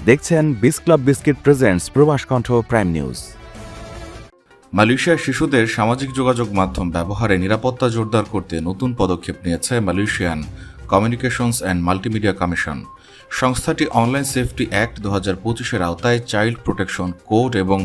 দেখছেন বিস club biscuit presents প্রবাস কণ্ঠ প্রাইম নিউজ। মালয়েশিয়ার শিশুদের সামাজিক যোগাযোগ মাধ্যম ব্যবহারে নিরাপত্তা জোরদার করতে নতুন পদক্ষেপ নিয়েছে Malaysian communications and multimedia commission. সংস্থাটি অনলাইন সেফটি অ্যাক্ট 2025-এর আওতায় চাইল্ড প্রোটেকশন কোড এবং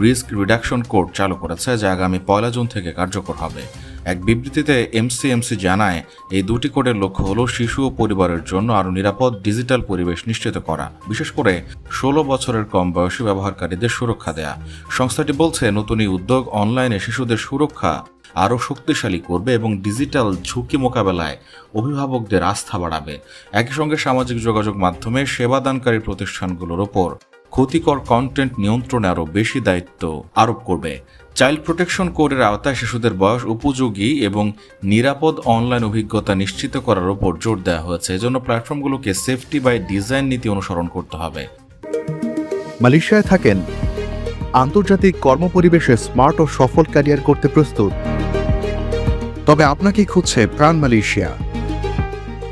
রিস্ক রিডাকশন কোড চালু করেছে, যা আগামী 1 জুন থেকে কার্যকর হবে। এক বিবৃতিতে এমসিএমসি জানায়, এই দুটি কোডের লক্ষ্য হল শিশু ও পরিবারের জন্য আরও নিরাপদ ডিজিটাল পরিবেশ নিশ্চিত করা, বিশেষ করে 16 বছরের কম বয়সী ব্যবহারকারীদের সুরক্ষা দেয়া। সংস্থাটি বলছে, নতুন এই উদ্যোগ অনলাইনে শিশুদের সুরক্ষা আরও শক্তিশালী করবে এবং ডিজিটাল ঝুঁকি মোকাবেলায় অভিভাবকদের আস্থা বাড়াবে। একই সঙ্গে সামাজিক যোগাযোগ মাধ্যমে সেবাদানকারী প্রতিষ্ঠানগুলোর ওপর ক্ষতিকর কন্টেন্ট নিয়ন্ত্রণে আরও বেশি দায়িত্ব আরোপ করবে। চাইল্ড প্রোটেকশন কোডের আওতায় শিশুদের বয়স উপযোগী এবং নিরাপদ অনলাইন অভিজ্ঞতা নিশ্চিত করার উপর জোর দেওয়া হয়েছে। এজন্য প্ল্যাটফর্মগুলোকে সেফটি বাই ডিজাইন নীতি অনুসরণ করতে হবে। মালয়েশিয়ায় থাকেন, আন্তর্জাতিক কর্মপরিবেশে স্মার্ট ও সফল ক্যারিয়ার করতে প্রস্তুত, তবে আপনাকে খুঁজছে প্রাণ মালয়েশিয়া।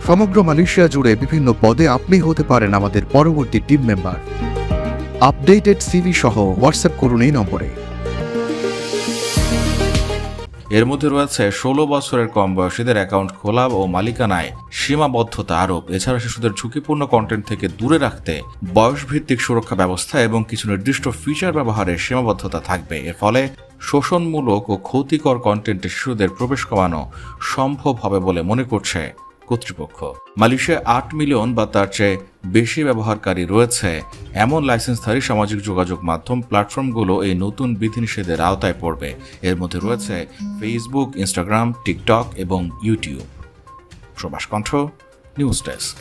সমগ্র মালয়েশিয়া জুড়ে বিভিন্ন পদে আপনি হতে পারেন আমাদের পরবর্তী টিম মেম্বার। আপডেটেড সিভি সহ হোয়াটসঅ্যাপ করুন এই নম্বরে। এর মধ্যে রয়েছে 16 বছরের কম বয়সীদের অ্যাকাউন্ট খোলা ও মালিকানায় সীমাবদ্ধতা আরোপ। এছাড়া শিশুদের ঝুঁকিপূর্ণ কন্টেন্ট থেকে দূরে রাখতে বয়সভিত্তিক সুরক্ষা ব্যবস্থা এবং কিছু নির্দিষ্ট ফিচার ব্যবহারের সীমাবদ্ধতা থাকবে। এর ফলে শোষণমূলক ও ক্ষতিকর কন্টেন্টে শিশুদের প্রবেশ কমানো সম্ভব হবে বলে মনে করছে কর্তৃপক্ষ। মালয়েশিয়ায় 8 মিলিয়ন বা তার চেয়ে বেশি ব্যবহারকারী রয়েছে। এমন লাইসেন্সধারী সামাজিক যোগাযোগ মাধ্যম প্ল্যাটফর্মগুলো এই নতুন বিধিনিষেধের আওতায় পড়বে। এর মধ্যে রয়েছে ফেসবুক, ইনস্টাগ্রাম, টিকটক এবং ইউটিউব। প্রবাস কণ্ঠ নিউজ ডেস্ক।